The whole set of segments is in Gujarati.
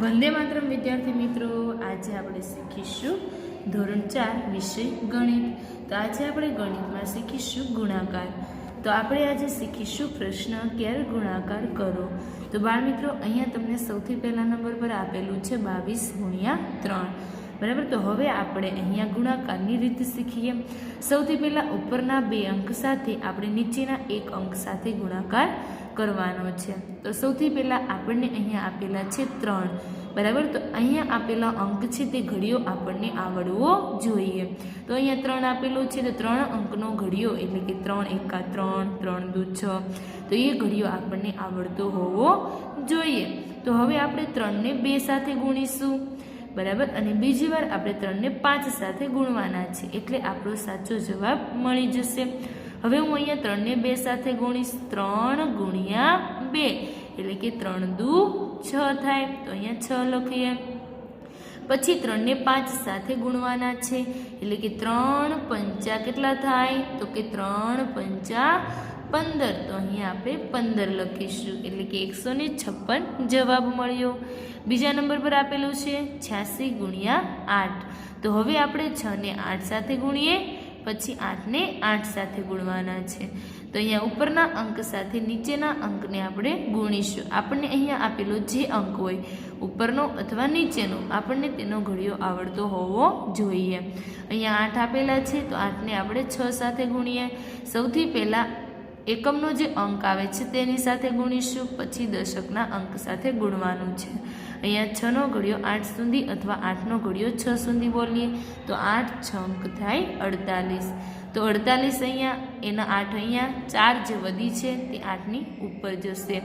વંદે માતરમ વિદ્યાર્થી મિત્રો, આજે આપણે શીખીશું ધોરણ 4 વિષય ગણિત। તો આજે આપણે ગણિતમાં શીખીશું ગુણાકાર। તો આપણે આજે શીખીશું પ્રશ્ન ક્યારે ગુણાકાર કરો। તો બાળ મિત્રો, અહીંયા તમને સૌથી પહેલા નંબર પર આપેલું છે 22/3, બરાબર। તો હવે આપણે અહીંયા ગુણાકારની રીત શીખીએ। સૌથી પહેલા ઉપરના બે અંક સાથે આપણે નીચેના એક અંક સાથે ગુણાકાર કરવાનો છે। તો સૌથી પહેલા આપણને અહીંયા આપેલા છે 3, બરાબર। તો અહીંયા આપેલા અંક છે તે ઘડિયો આપણને આવડવો જોઈએ। તો અહીંયા 3 આપેલો છે, તો 3 અંકનો ઘડિયો એટલે કે 3 એકા 3, 3 દુ 6, તો એ ઘડિયો આપણને આવડતો હોવો જોઈએ। તો હવે આપણે 3 ને 2 સાથે ગુણીશું, બરાબર। અને બીજી વાર આપણે 3 ને 5 સાથે ગુણવાના છે, એટલે આપણો સાચો જવાબ મળી જશે। હવે હું અહીંયા 3 ને 2 સાથે ગુણીશ, 3 ગુણ્યા 2 એટલે કે 3 દુ 6 થાય, તો અહીંયા 6 લખીએ। પછી 3 ને 5 સાથે ગુણવાના છે, એટલે કે 3 પંચા કેટલા થાય, તો કે 3 પંચા 15, તો અહીંયા આપણે 15 લખીશું, એટલે કે 156 જવાબ મળ્યો। બીજા નંબર પર આપેલું છે 86 ગુણ્યા 8, તો હવે આપણે 6 ને 8 સાથે ગુણીએ, પછી 8 ને 8 સાથે ગુણવાના છે। તો અહીંયા ઉપરના અંક સાથે નીચેના અંકને આપણે ગુણીશું। આપણને અહીંયા આપેલો જે અંક હોય, ઉપરનો અથવા નીચેનો, આપણને તેનો ઘડિયો આવડતો હોવો જોઈએ। અહીંયા 8 આપેલા છે, તો 8 ને આપણે 6 સાથે ગુણીએ। સૌથી પહેલાં એકમનો જે અંક આવે છે તેની સાથે ગુણીશું, પછી દશકના અંક સાથે ગુણવાનું છે। અહીંયા 6નો ઘડિયો 8 સુધી અથવા 8નો ઘડિયો 6 સુધી બોલીએ, તો 8 6 અંક થાય 48, તો 48 અહીંયા, એના 8 અહીંયા, 4 જે વધી છે તે 8ની ઉપર જશે,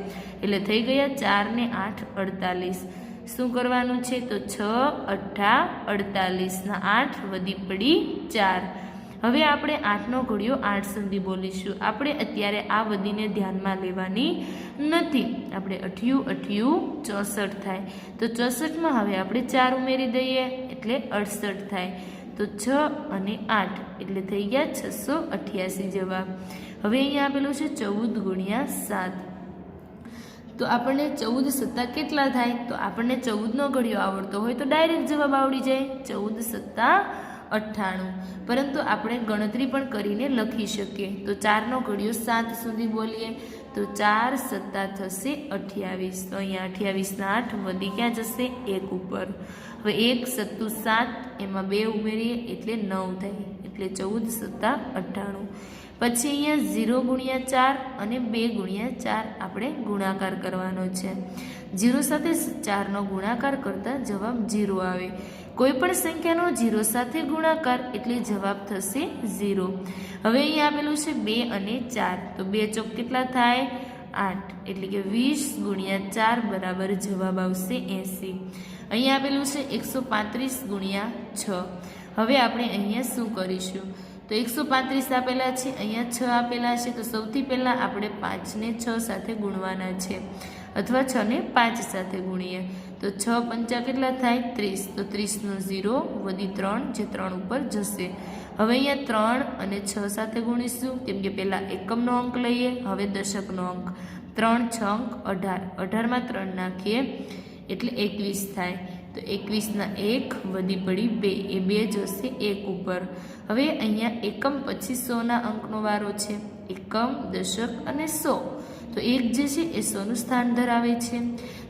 એટલે થઈ ગયા 4 ને 8 48। શું કરવાનું છે, તો 6 8 48 ના 8 વધી પડી 4। હવે આપણે 8નો ઘડિયો 8 સુધી બોલીશું। આપણે અત્યારે આ વધીને ધ્યાનમાં લેવાની નથી, આપણે 8 8 64 થાય, તો 64માં હવે આપણે 4 ઉમેરી દઈએ એટલે 68 થાય, તો 6 અને 8 એટલે થઈ ગયા 688 જવાબ। હવે અહીંયા આપેલું છે 14 ગુણ્યા 7, તો આપણને 14 સત્તા કેટલા થાય, તો આપણને 14નો ઘડિયો આવડતો હોય તો ડાયરેક્ટ જવાબ આવડી જાય, 14 સત્તા 98, પરંતુ આપણે ગણતરી પણ કરીને લખી શકીએ। તો 4નો ઘડિયો 7 સુધી બોલીએ, તો 4 સત્તા થશે 28, તો અહીંયા 28 ના 8 વધી ક્યાં જશે, 1 ઉપર। હવે 1 સત્તુ 7, એમાં 2 ઉમેરીએ એટલે 9 થાય, એટલે 14 સત્તા 98। પછી અહીંયા 0 ગુણ્યા 4 અને 2 ગુણ્યા 4 આપણે ગુણાકાર કરવાનો છે। 0 સાથે 4નો ગુણાકાર કરતાં જવાબ 0 આવે। કોઈ પણ સંખ્યાનો 0 સાથે ગુણાકાર એટલે જવાબ થશે 0। હવે અહીંયા આપેલું છે 2 અને 4, તો 2 ચોક કેટલા થાય 8, એટલે કે 20 ગુણ્યા 4 બરાબર જવાબ આવશે 80। અહીંયા આપેલું છે 135 ગુણ્યા 6, હવે આપણે અહીંયા શું કરીશું, તો 135 આપેલા છે, અહીંયા 6 આપેલા છે, તો સૌથી પહેલાં આપણે 5 ને 6 સાથે ગુણવાના છે, અથવા 6 ને 5 સાથે ગુણીએ, તો 6 પંચા કેટલા થાય 30, તો 30નો 0 વધી 3, જે 3 ઉપર જશે। હવે અહીંયા 3 અને 6 સાથે ગુણીશું, કેમ કે પહેલાં એકમનો અંક લઈએ, હવે દશકનો અંક, 3 6 અંક 18, 18માં 3 નાખીએ એટલે 21 થાય, તો 21 ના 1 વધી પડી 2, એ 2 જશે 1 ઉપર। હવે અહીંયા એકમ પછી 100ના અંકનો વારો છે, એકમ દશક અને 100, તો 1 જે છે એ 100નું સ્થાન ધરાવે છે,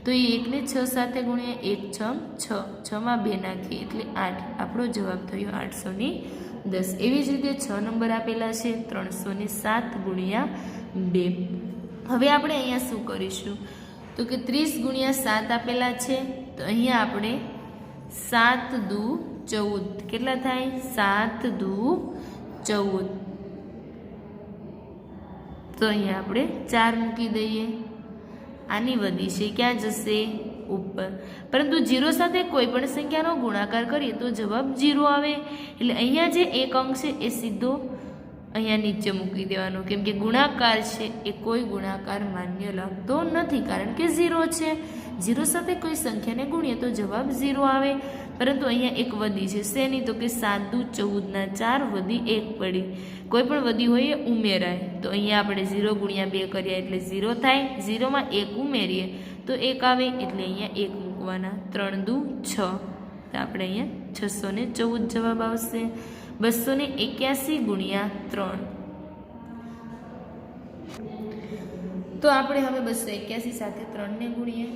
તો એ 1 ને 6 સાથે ગુણીએ, 1 6 6, 6માં 2 નાખીએ એટલે 8, આપણો જવાબ થયો 810। એવી જ રીતે 6 નંબર આપેલા છે, 307 ગુણ્યા 2। હવે આપણે અહીંયા શું કરીશું, તો કે 30 ગુણ્યા 7 આપેલા છે, તો અહીંયા આપણે 7 દુ 14 કેટલા થાય, 7 દુ 14, તો અહીંયા આપણે 4 મૂકી દઈએ, આની વધી છે ક્યાં જશે, ઉપર। પરંતુ 0 સાથે કોઈ પણ સંખ્યાનો ગુણાકાર કરીએ તો જવાબ 0 આવે, એટલે અહીંયા જે એક અંક છે એ સીધો અહીંયા નીચે મૂકી દેવાનો, કેમ કે ગુણાકાર છે એ કોઈ ગુણાકાર માન્ય લાગતો નથી, કારણ કે 0 છે। 0 સાથે કોઈ સંખ્યાને ગુણીએ તો જવાબ 0 આવે, પરંતુ અહીંયા એક વધી છે, શેની, તો કે 7 દુ 14 ના 4 વધી 1 પડી, કોઈ પણ વધી હોય એ ઉમેરાય, તો અહીંયા આપણે 0 ગુણ્યા 2 કરીએ એટલે 0 થાય, 0માં 1 ઉમેરીએ તો 1 આવે, એટલે અહીંયા 1 મૂકવાનું। મૂકવાના, 3 દુ 6, તો આપણે અહીંયા 614 જવાબ આવશે. 281 ગુણ્યા 3, તો આપણે હવે 281 સાથે 3ને ગુણીએ.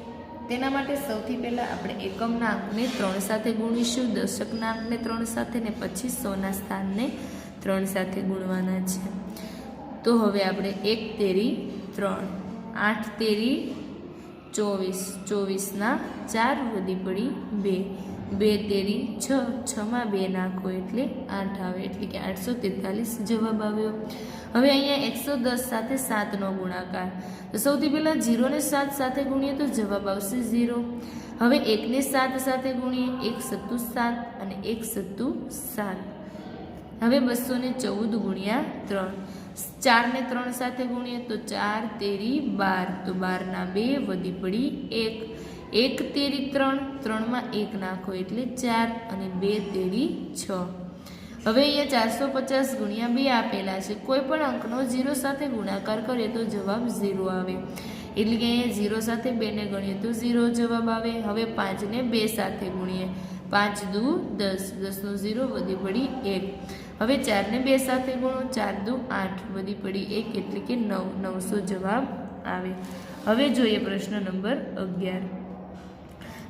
તેના માટે સૌથી પહેલાં આપણે એકમના અંકને 3 સાથે ગુણીશું, દશકના અંકને 3 સાથે, ને પછી 100ના સ્થાનને 3 સાથે ગુણવાના છે. તો હવે આપણે 1 તેરી 3, 8 તેરી 24, 24ના 4 વધી પડી 2, 2 તેરી 6, 6માં 2 નાખો એટલે 8 આવે, એટલે કે 843 જવાબ આવ્યો. હવે અહીંયા 110 સાથે 7નો ગુણાકાર, તો સૌથી પહેલાં 0ને 7 સાથે ગુણીએ તો જવાબ આવશે 0. હવે 1ને 7 સાથે ગુણીએ, 1 સત્તુ 7 અને 1 સત્તુ 7. હવે 214 ગુણ્યા 3, 4ને 3 સાથે ગુણીએ તો 4 તેરી 12, તો 12ના 2 વધી પડી 1, 1 તેરી 3, 3માં 1 નાખો એટલે 4 અને 2 તેરી 6. હવે અહીંયા 450 ગુણ્યા 2 આપેલા છે. કોઈ પણ અંકનો 0 સાથે ગુણાકાર કરીએ તો જવાબ 0 આવે, એટલે કે અહીંયા 0 સાથે 2ને ગણીએ તો 0 જવાબ આવે. હવે 5ને 2 સાથે ગુણીએ, 5 દુ 10, 10નો 0 વધી પડી 1. હવે 4ને 2 સાથે ગુણો, 4 દુ 8 વધી પડી 1, એટલે કે 9, 900 જવાબ આવે. હવે જોઈએ પ્રશ્ન નંબર 11.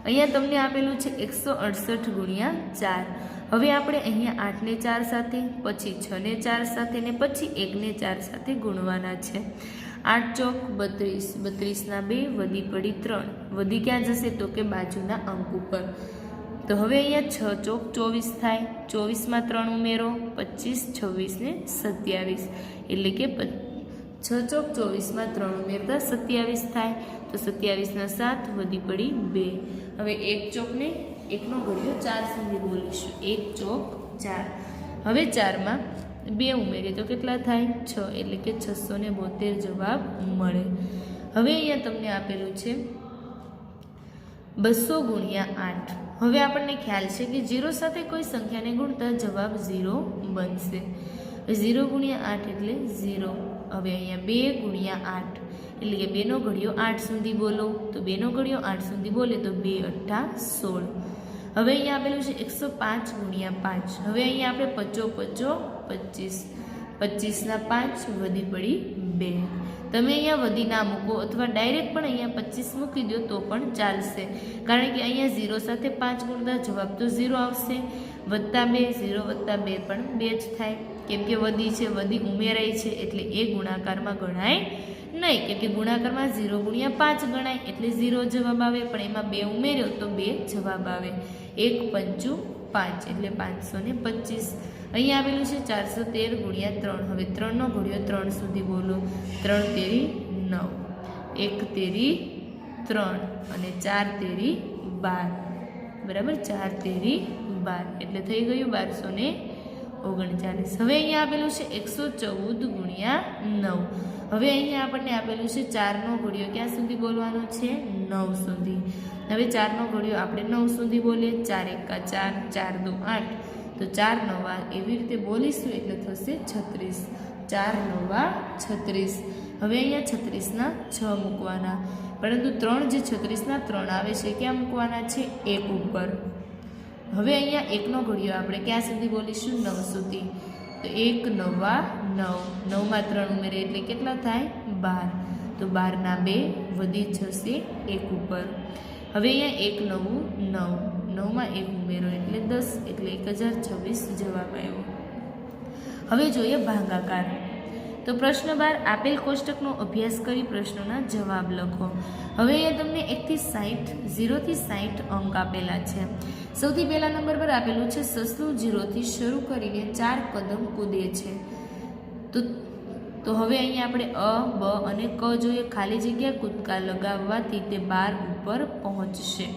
અહીંયા તમને આપેલું છે 168 ગુણ્યા 4. હવે આપણે અહીંયા 8ને 4 સાથે, પછી 6ને 4 સાથે, ને પછી 1ને 4 સાથે ગુણવાના છે. 8 ચોક 32, 32ના 2 વધી પડી 3, વધી ક્યાં જશે તો કે બાજુના અંક ઉપર. તો હવે અહીંયા 6 ચોક 24 થાય, 24માં 3 ઉમેરો, 25, 26 ને 27, એટલે કે 6 ચોક 24માં 3 ઉમેરતા 27 થાય, તો 27ના 7 વધી પડી 2. હવે 1 ચોકને 1નો ઘડિયો 4 સુધી બોલીશું, 1 ચોક 4. હવે 4માં 2 ઉમેરીએ તો કેટલા થાય 6, એટલે કે 672 જવાબ મળે. હવે અહીંયા તમને આપેલું છે 200 ગુણ્યા 8. હવે આપણને ખ્યાલ છે કે 0 સાથે કોઈ સંખ્યાને ગુણતા જવાબ 0 બનશે. 0 ગુણ્યા 8 એટલે 0. હવે અહીંયા 2 ગુણ્યા 8, એટલે કે 2નો ઘડિયો 8 સુધી બોલો, તો 2નો ઘડિયો 8 સુધી બોલે તો 2 8 16. હવે અહીંયા આપેલું છે 105 ગુણ્યા 5. હવે અહીંયા આપણે 55 25, 25ના 5 વધી પડી 2. તમે અહીંયા વધી ના મૂકો અથવા ડાયરેક્ટ પણ અહીંયા 25 મૂકી દો તો પણ ચાલશે, કારણ કે અહીંયા 0 સાથે 5 ગુણતા જવાબ તો 0 આવશે. વત્તા 2, 0 વત્તા 2 પણ 2 જ થાય, કેમ કે વધી છે, વધી ઉમેરાય છે, એટલે એ ગુણાકારમાં ગણાય નહીં, કેમ કે ગુણાકારમાં 0 ગુણ્યા 5 ગણાય, એટલે 0 જવાબ આવે. પણ એમાં 2 ઉમેર્યો તો 2 જવાબ આવે. 1 પંચું 5, એટલે 525. અહીંયા આવેલું છે 413 ગુણ્યા 3. હવે 3નો ઘડિયો 3 સુધી બોલો, 3 તેરી 9, 1 તેરી 3 અને 4 તેરી 12, બરાબર, 4 તેરી 12, એટલે થઈ ગયું 1239. હવે અહીંયા આપેલું છે 114 ગુણ્યા 9. હવે અહીંયા આપણને આપેલું છે 4નો ઘડિયો ક્યાં સુધી બોલવાનો છે 9 સુધી. હવે 4નો ઘડિયો આપણે 9 સુધી બોલીએ, 4 1 4, 4 2 8, તો 4 9 એવી રીતે બોલીશું એટલે થશે 36, 4 9 36. હવે અહીંયા 36ના 6 મૂકવાના, પરંતુ 3 જે 36ના 3 આવે છે ક્યાં મૂકવાના છે 1 ઉપર. હવે અહીંયા 1નો ઘડિયો આપણે ક્યાં સુધી બોલીશું 9 સુધી, તો 1 9 9, 9માં 3 ઉમેરે એટલે કેટલા થાય 12, તો 12ના 2 વધી જશે 1 ઉપર. હવે અહીંયા 1 9 9, 9માં 1 ઉમેરો એટલે 10, એટલે 1026 જવાબ આવ્યો. હવે જોઈએ ભાગાકાર. તો પ્રશ્ન 12, આપેલ કોષ્ટકનો અભ્યાસ કરી પ્રશ્નોના જવાબ લખો. હવે અહીંયા તમને 1 થી 60, 0 થી 60 અંક આપેલા છે. સૌથી પહેલા નંબર પર આપેલું છે સસલું 0 થી શરૂ કરીને 4 કદમ કૂદે છે. તો હવે અહીંયા આપણે અ, બ અને ક જોઈએ. ખાલી જગ્યા કૂદકા લગાવવાથી તે 12 ઉપર પહોંચશે,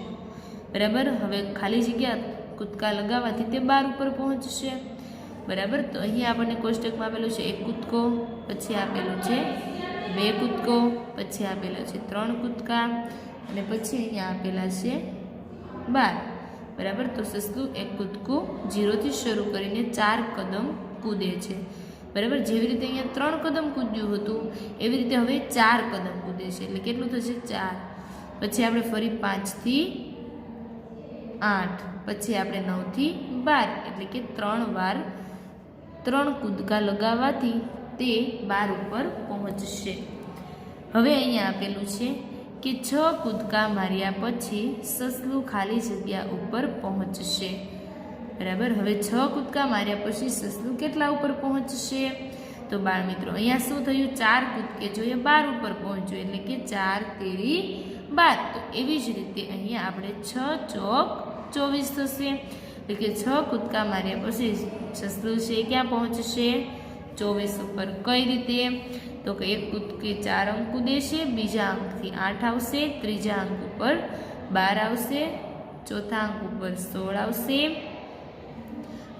બરાબર. હવે ખાલી જગ્યા કૂદકા લગાવવાથી તે 12 ઉપર પહોંચશે, બરાબર. તો અહીંયા આપણને કોષ્ટકમાં આપેલું છે 1 કૂદકો, પછી આપેલું છે 2 કૂદકો, પછી આપેલો છે 3 કૂદકા, અને પછી અહીંયા આપેલા છે 12, બરાબર. તો સસલું 1 કૂદકું 0 થી શરૂ કરીને 4 કદમ કૂદે છે, બરાબર. જેવી રીતે અહીંયા 3 કદમ કૂદ્યું હતું એવી રીતે હવે 4 કદમ કૂદે છે, એટલે કેટલું થશે 4. પછી આપણે ફરી 5 થી 8, પછી આપણે 9 થી 12 એટલે કે 3 વાર 3 કૂદકા લગાવવાથી તે 12 ઉપર પહોંચશે. હવે અહીંયા આપેલું છે કે 6 કૂદકા માર્યા પછી સસલું ખાલી જગ્યા ઉપર પહોંચશે. બરાબર. હવે 6 કૂદકા માર્યા પછી સસલું કેટલા ઉપર પહોંચશે? તો બાળ મિત્રો અહીંયા શું થયું? 4 કૂદકે જોઈએ 12 ઉપર પહોંચ્યું એટલે કે 4 તેરી 12. તો એવી જ રીતે અહીંયા આપણે 6 ચોક 24 થશે એટલે કે 6 કૂદકા માર્યા પછી સસલું છે ક્યાં પહોંચશે? 24 ઉપર. કઈ રીતે? તો કે એક કૂદકે 4 અંક કૂદે છે, બીજા અંકથી 8 આવશે, ત્રીજા અંક ઉપર 12 આવશે, ચોથા અંક ઉપર 16 આવશે,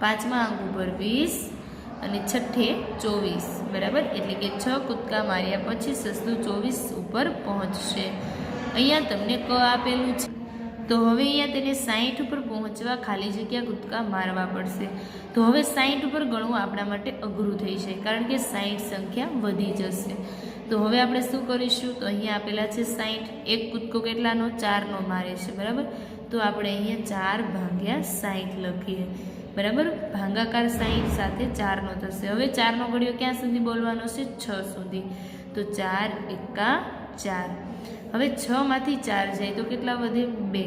પાંચમા અંક ઉપર 20 અને છઠ્ઠે 24. બરાબર. એટલે કે 6 કૂદકા માર્યા પછી સસલું 24 ઉપર પહોંચશે. અહીંયા તમને ક આપેલું છે તો હવે અહીંયા તેને 60 ઉપર પહોંચવા ખાલી જગ્યા કૂદકા મારવા પડશે. તો હવે 60 ઉપર ગણવું આપણા માટે અઘરું થઈ જાય કારણ કે 60 સંખ્યા વધી જશે. તો હવે આપણે શું કરીશું? તો અહીંયા આપેલા છે 60. એક કૂદકો કેટલાનો? 4નો મારે છે. બરાબર. તો આપણે અહીંયા 4 ભાગ્યા 60 લખીએ. બરાબર. ભાગાકાર 60 સાથે 4નો થશે. હવે 4નો ઘડિયો ક્યાં સુધી બોલવાનો છે? 6 સુધી. તો 4 એકા 4. હવે 6 માંથી 4 જાય તો કેટલા વધે? 2.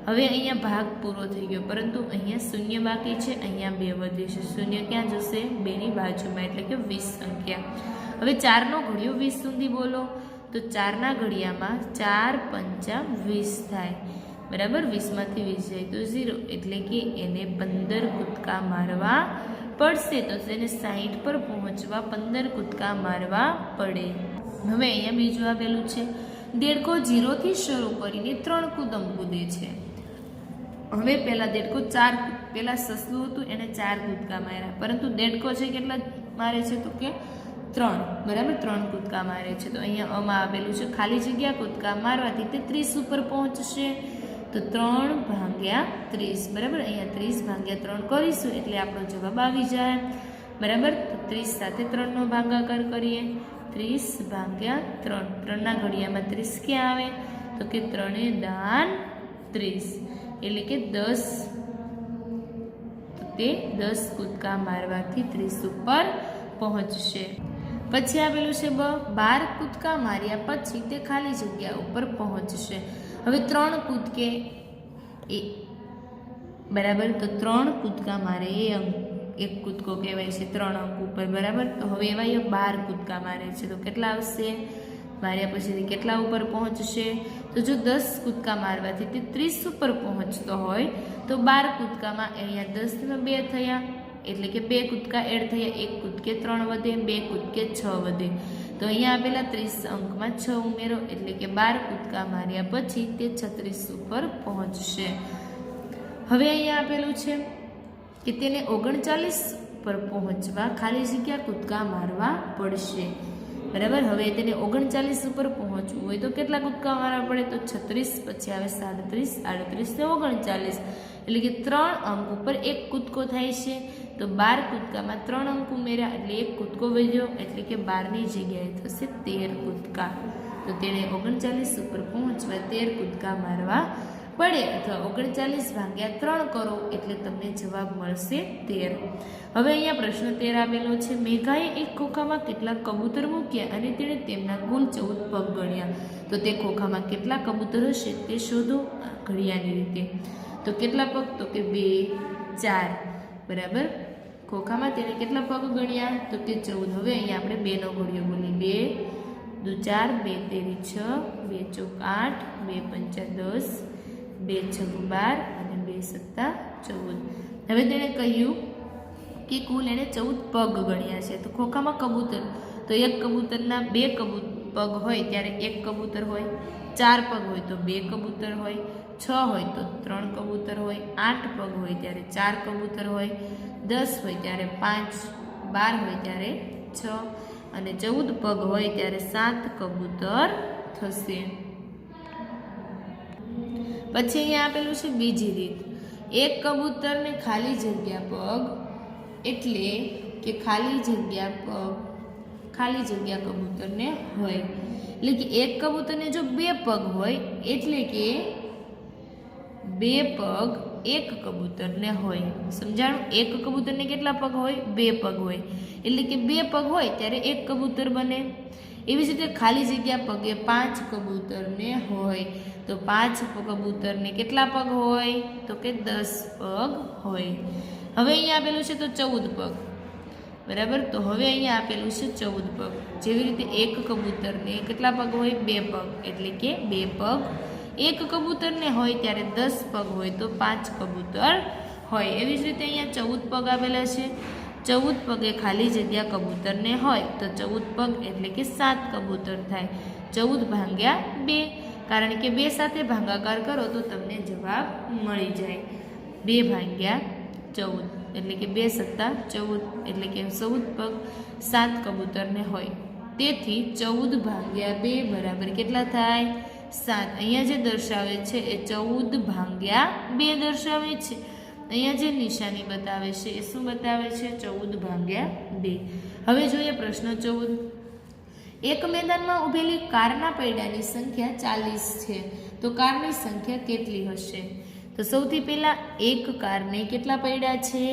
હવે અહીંયા ભાગ પૂરો થઈ ગયો પરંતુ અહીંયા શૂન્ય બાકી છે, અહીંયા 2 વધે છે. શૂન્ય ક્યાં જશે? 2ની બાજુમાં એટલે કે 20 સંખ્યા. હવે 4નો ઘડિયો 20 સુધી બોલો તો 4ના ઘડિયામાં 4 પંચા 20 થાય. બરાબર. 20 માંથી 20 જાય તો 0 એટલે કે એને 15 કૂદકા મારવા પડશે. તો તેને 60 પર પહોંચવા 15 કૂદકા મારવા પડે. હવે અહીંયા બીજું આપેલું છે દેડકો 0 થી શરૂ કરીને 3 કૂદમ કૂદે છે. હવે પહેલા દેડકો 4 પહેલા સસલું હતું એને 4 કૂદકા માર્યા પરંતુ દેડકો છે કેટલા મારે છે? તો કે 3. બરાબર. 3 કૂદકા મારે છે. તો અહીંયા આમાં આપેલું છે ખાલી જગ્યા કૂદકા મારવાથી તે 30 ઉપર પહોંચશે. તો 3 ભાગ્યા 30. બરાબર. અહીંયા 30 ભાગ્યા 3 કરીશું એટલે આપણો જવાબ આવી જાય. બરાબર. તો 30 સાથે 3નો ભાગાકાર કરીએ. 30 ભાગ્યા 3. 3ના ઘડિયામાં 30 ક્યાં આવે? તો કે 3 દાન 30 એટલે કે 10. તો તે 10 કૂદકા મારવાથી 30 ઉપર પહોંચશે. પછી આપેલું છે 12 કૂદકા માર્યા પછી તે ખાલી જગ્યા ઉપર પહોંચશે. હવે 3 કૂદકે એ બરાબર. તો 3 કૂદકા મારે એ અંક એક કૂદકો કહેવાય છે 3 અંક ઉપર. બરાબર. તો હવે એવા 12 કૂદકા મારે છે તો કેટલા આવશે? માર્યા પછી કેટલા ઉપર પહોંચશે? તો જો 10 કૂદકા મારવાથી તે 30 ઉપર પહોંચતો હોય તો 12 કૂદકામાં અહીંયા 10 2 થયા એટલે કે 2 કૂદકા એડ થયા. 1 કૂદકે 3 વધે, 2 કૂદકે 6 વધે. તો અહીંયા આપેલા 30 અંકમાં 6 ઉમેરો એટલે કે 12 કૂદકા માર્યા પછી તે 36 ઉપર પહોંચશે. હવે અહીંયા આપેલું છે કે તેને 39 પર પહોંચવા ખાલી જગ્યા કૂદકા મારવા પડશે. બરાબર. હવે તેને 39 ઉપર પહોંચવું હોય તો કેટલા કૂદકા મારવા પડે? તો 36 પછી આવે 37, 38 ને 39 એટલે કે 3 અંક ઉપર એક કૂદકો થાય છે. તો 12 કૂદકામાં 3 અંક ઉમેર્યા એટલે એક કૂદકો વધ્યો એટલે કે 12ની જગ્યાએ થશે 13 કૂદકા. તો તેને 39 ઉપર પહોંચવા 13 કૂદકા મારવા પડે અથવા 39 ભાગ્યા 3 કરો એટલે તમને જવાબ મળશે 13. હવે અહીંયા પ્રશ્ન 13 આપેલો છે. મેઘાએ એક ખોખામાં કેટલા કબૂતર મૂક્યા અને તેણે તેમના કુલ 14 પગ ગણ્યા. તો તે ખોખામાં કેટલા કબૂતર હશે તે શોધો ઘડિયાની રીતે. તો કેટલા પગ? તો કે 2, 4. બરાબર. ખોખામાં તેને કેટલા પગ ગણ્યા? તો કે 14. હવે અહીંયા આપણે 2નો ઘડિયો બોલીએ. 2 દુ 4, 2 તેરી 6, 2 ચોક 8, 2 પંચા 10, 2 છગુ 12 અને 2 સત્તા 14. હવે તેણે કહ્યું કે કુલ એને 14 પગ ગણ્યા છે. તો ખોખામાં કબૂતર તો એક કબૂતરના 2 પગ હોય ત્યારે 1 કબૂતર હોય, 4 પગ હોય તો 2 કબૂતર હોય, 6 હોય તો 3 કબૂતર હોય, 8 પગ હોય ત્યારે 4 કબૂતર હોય, 10 હોય ત્યારે 5, 12 હોય ત્યારે 6 અને 14 પગ હોય ત્યારે 7 કબૂતર થશે. પછી અહીંયા આપેલું છે બીજી રીત. એક કબૂતરને ખાલી જગ્યા પગ એટલે કે ખાલી જગ્યા કબૂતરને હોય એટલે કે એક કબૂતરને જો 2 પગ હોય એટલે કે 2 પગ એક કબૂતરને હોય. સમજાણું? એક કબૂતરને કેટલા પગ હોય? 2 પગ હોય. એટલે કે 2 પગ હોય ત્યારે એક કબૂતર બને. એવી જ રીતે ખાલી જગ્યા પગે 5 કબૂતરને હોય તો 5 કબૂતરને કેટલા પગ હોય? તો કે 10 પગ હોય. હવે અહીંયા આપેલું છે તો 14 પગ. બરાબર, તો હવે અહીંયા આપેલું છે 14 પગ. જેવી રીતે એક કબૂતરને કેટલા પગ હોય? 2 પગ, એટલે કે 2 પગ. એક કબૂતરને હોય ત્યારે 10 પગ હોય તો 5 કબૂતર હોય. એવી જ રીતે અહીંયા 14 પગ આપેલા છે. 14 પગે ખાલી જગ્યા કબૂતરને હોય તો 14 પગ એટલે કે 7 કબૂતર થાય. 14 ભાગ્યા 2, કારણ કે 2 સાથે ભાગાકાર કરો તો તમને જવાબ મળી જાય. 2 ભાગ્યા 14 એટલે કે 2 સત્તા 14, એટલે કે 14 પગ 7 કબૂતરને હોય. તેથી 14 ભાગ્યા 2 બરાબર કેટલા થાય? 7. અહીંયા જે દર્શાવે છે એ 14 ભાગ્યા 2 દર્શાવે છે. અહીંયા જે નિશાની બતાવે છે એ શું બતાવે છે? 14 ભાગ્યા 2. હવે જોઈએ પ્રશ્ન 14. એક મેદાનમાં ઊભેલી કારના પૈડાની સંખ્યા 40 છે તો કારની સંખ્યા કેટલી હશે? તો સૌથી પહેલાં એક કારને કેટલા પૈડા છે?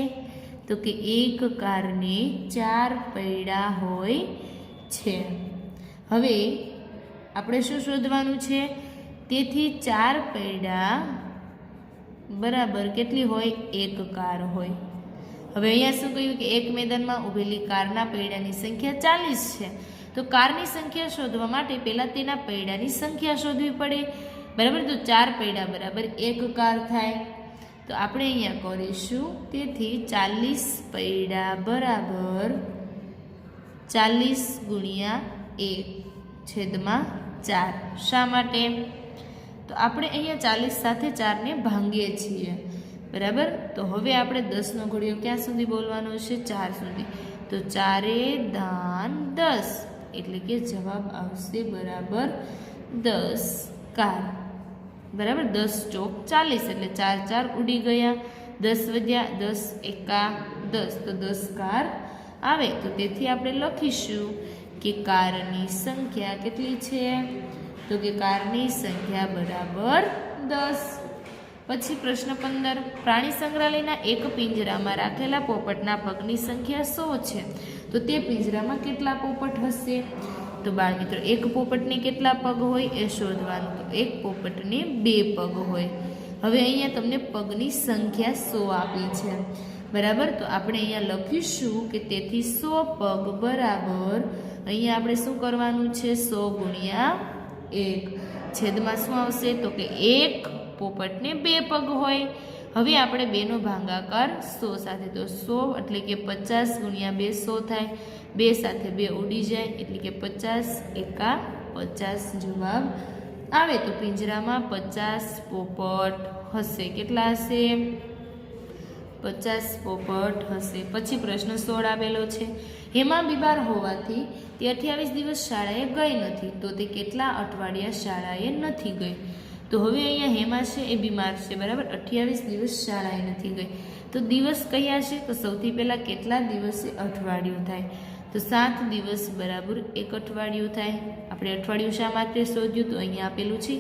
તો કે એક કારને 4 પૈડા હોય છે. હવે આપણે શું શોધવાનું છે? તેથી 4 પૈડા બરાબર કેટલી હોય? એક કાર હોય. હવે અહીંયા શું કહ્યું કે એક મેદાનમાં ઊભેલી કારના પૈડાની સંખ્યા 40 છે. તો કારની સંખ્યા શોધવા માટે પહેલાં તેના પૈડાની સંખ્યા શોધવી પડે. બરાબર, તો 4 પૈડા બરાબર એક કાર થાય. તો આપણે અહીંયા કરીશું તેથી 40 પૈડા બરાબર 40 ગુણ્યા 1 છેદમાં 4. શા માટે? તો આપણે અહીંયા 40 સાથે 4ને ભાંગીએ છીએ. બરાબર, તો હવે આપણે 10નો ઘડિયો ક્યાં સુધી બોલવાનો છે? 4 સુધી. તો 4 દાન 10 એટલે કે જવાબ આવશે બરાબર 10 કાર. બરાબર, 10 ચોક 40 એટલે 4 4 ઉડી ગયા. 10 વધ્યા, 10 એકા 10 તો 10 કાર આવે. તો તેથી આપણે લખીશું કે કારની સંખ્યા કેટલી છે? તો કે કારની સંખ્યા બરાબર 10. પછી પ્રશ્ન 15. પ્રાણી સંગ્રહાલયના એક પિંજરામાં રાખેલા પોપટના પગની સંખ્યા 100 છે તો તે પિંજરામાં કેટલા પોપટ હશે? તો બાળમિત્રો, એક પોપટને કેટલા પગ હોય એ શોધવાનું. તો એક પોપટને 2 પગ હોય. હવે અહીંયા તમને પગની સંખ્યા 100 આપી છે. બરાબર, તો આપણે અહીંયા લખીશું કે તેથી 100 પગ બરાબર અહીંયા આપણે શું કરવાનું છે? 100 ગુણ્યા 1 છેદમાં શું આવશે? તો કે એક પોપટને 2 પગ હોય. હવે આપણે 2નો ભાગાકાર 100 સાથે, તો 100 એટલે કે 50 ગુણ્યા 2 100 થાય. 2 સાથે 2 ઉડી જાય એટલે કે 50 એકા 50 જવાબ આવે. તો પિંજરામાં 50 પોપટ હશે. કેટલા હશે? 50 પોપટ હશે. પછી પ્રશ્ન 16 આપેલો છે. હેમા બીમાર હોવાથી તે 28 દિવસ શાળાએ ગઈ નથી તો તે કેટલા અઠવાડિયા શાળાએ નથી ગઈ? તો હવે અહીંયા હેમા છે એ બીમાર છે. બરાબર, 28 દિવસ શાળાએ નથી ગઈ. તો દિવસ કયા છે? તો સૌથી પહેલાં કેટલા દિવસે અઠવાડિયું થાય? તો 7 દિવસ બરાબર 1 અઠવાડિયું થાય. આપણે અઠવાડિયું શા માટે શોધ્યું? તો અહીંયા આપેલું છે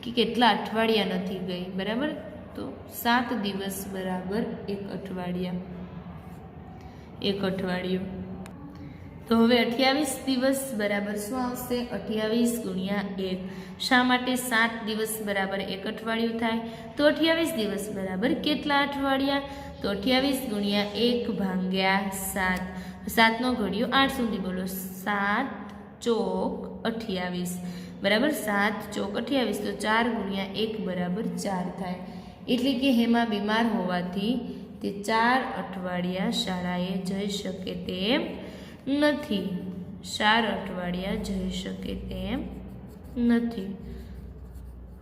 કે કેટલા અઠવાડિયા નથી ગઈ. બરાબર, તો 7 દિવસ બરાબર 1 અઠવાડિયા. 1 અઠવાડિયું. તો હવે 28 દિવસ બરાબર શું આવશે? 28 ગુણ્યા 1. શા માટે 7 દિવસ બરાબર 1 અઠવાડિયું થાય? તો 28 દિવસ બરાબર કેટલા અઠવાડિયા? તો 28 ગુણ્યા 1 ભાગ્યા 7. 7નો ઘડિયો 8 સુધી બોલો. 7 ચોક 28 બરાબર 7 ચોક 28. તો 4 ગુણ્યા 1 બરાબર 4 થાય. એટલે કે હેમા બીમાર હોવાથી તે 4 અઠવાડિયા શાળાએ જઈ શકે તેમ નથી. 4 અઠવાડિયા જઈ શકે તેમ નથી.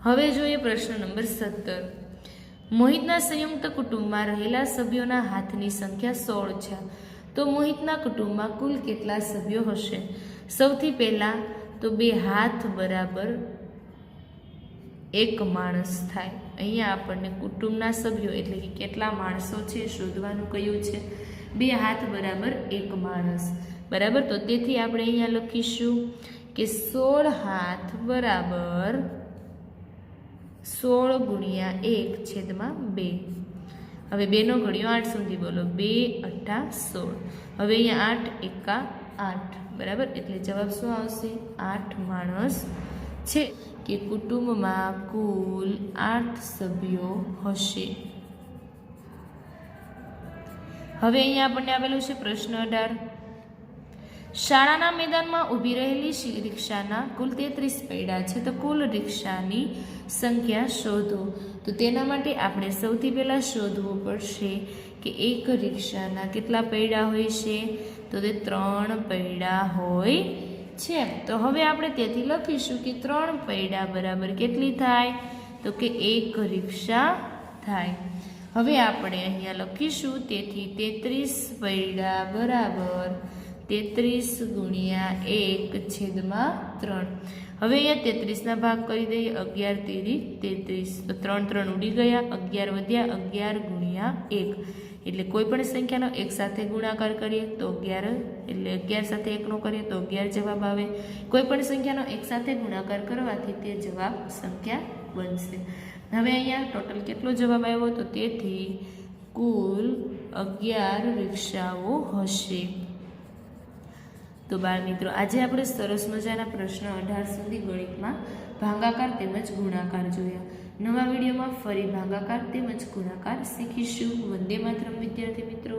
હવે જોઈએ પ્રશ્ન નંબર 17. મોહિતના સંયુક્ત કુટુંબમાં રહેલા સભ્યોના હાથની સંખ્યા 16 છે તો મોહિતના કુટુંબમાં કુલ કેટલા સભ્યો હશે? સૌથી પહેલાં તો 2 હાથ બરાબર 1 માણસ થાય. અહીંયા આપણને કુટુંબના સભ્યો એટલે કે કેટલા માણસો છે શોધવાનું કહ્યું છે. 2 હાથ બરાબર 1 માણસ. બરાબર, તો તેથી આપણે અહીંયા લખીશું કે 16 હાથ બરાબર 16 ગુણ્યા 1 છેદમાં 2. હવે 2નો ઘડિયો 8 સુધી બોલો. 2 8 16. હવે અહીંયા 8 એકા 8 બરાબર, એટલે જવાબ શું આવશે? 8 માણસ છે કે કુટુંબમાં કુલ 8 સભ્યો હશે. હવે અહીંયા આપણને આવેલું છે પ્રશ્ન 18. શાળાના મેદાનમાં ઊભી રહેલી રિક્ષાના કુલ 33 પૈડા છે, તો કુલ રિક્ષાની સંખ્યા શોધો. તો તેના માટે આપણે સૌથી પહેલાં શોધવું પડશે કે એક રિક્ષાના કેટલા પૈડા હોય છે, તો તે 3 પૈડા હોય છે. તો હવે આપણે તેથી લખીશું કે 3 પૈડા બરાબર કેટલી થાય, તો કે એક રિક્ષા થાય. હવે આપણે અહીંયા લખીશું તેથી 33 પૈડા બરાબર 33 ગુણ્યા 1 છેદમાં 3. હવે અહીંયા 33ના ભાગ કરી દઈએ. 11 તેરી 33, તો 3 3 ઉડી ગયા, 11 વધ્યા, 11 ગુણ્યા 1 એટલે કોઈ પણ સંખ્યાનો એક સાથે ગુણાકાર કરીએ તો 11, એટલે 11 સાથે 1નો કરીએ તો 11 જવાબ આવે. કોઈ પણ સંખ્યાનો એક સાથે ગુણાકાર કરવાથી તે જવાબ સંખ્યા બનશે. હવે અહીંયા ટોટલ કેટલો જવાબ આવ્યો, તો તેથી કુલ 11 રિક્ષાઓ હશે. તો બાળ મિત્રો, આજે આપણે સરસ મજાના પ્રશ્ન 18 સુધી ગણિતમાં ભાગાકાર તેમજ ગુણાકાર જોયા. નવા વિડીયોમાં ફરી ભાગાકાર તેમજ ગુણાકાર શીખીશું. વંદે માતરમ વિદ્યાર્થી મિત્રો.